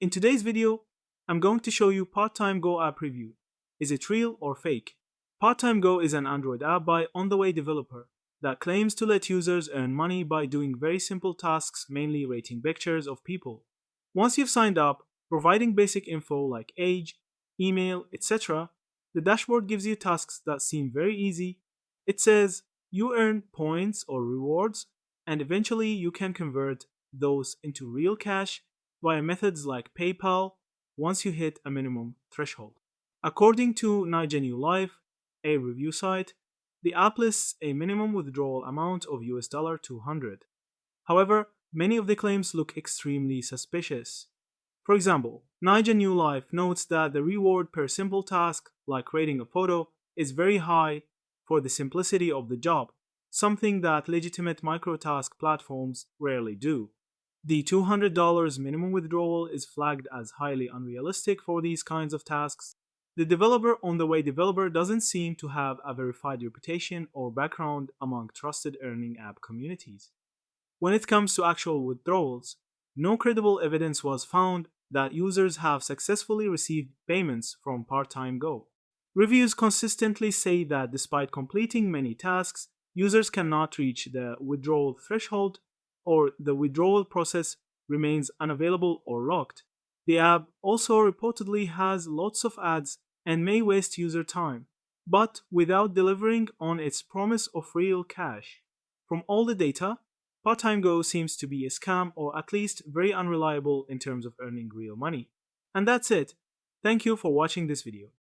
In today's video, I'm going to show you Part-Time Go app review. Is it real or fake? Part-Time Go is an Android app by On The Way developer that claims to let users earn money by doing very simple tasks, mainly rating pictures of people. Once you've signed up, providing basic info like age, email, etc., the dashboard gives you tasks that seem very easy. It says you earn points or rewards, and eventually you can convert those into real cash via methods like PayPal once you hit a minimum threshold. According to Nigeria New Life, a review site, the app lists a minimum withdrawal amount of US dollar 200. However, many of the claims look extremely suspicious. For example, Nigeria New Life notes that the reward per simple task, like rating a photo, is very high for the simplicity of the job, something that legitimate microtask platforms rarely do. The $200 minimum withdrawal is flagged as highly unrealistic for these kinds of tasks. The developer on the way developer doesn't seem to have a verified reputation or background among trusted earning app communities. When it comes to actual withdrawals, no credible evidence was found that users have successfully received payments from Part-Time Go. Reviews consistently say that despite completing many tasks, users cannot reach the withdrawal threshold or the withdrawal process remains unavailable or locked. The app also reportedly has lots of ads and may waste user time, but without delivering on its promise of real cash. From all the data, Part-Time Go seems to be a scam or at least very unreliable in terms of earning real money. And that's it. Thank you for watching this video.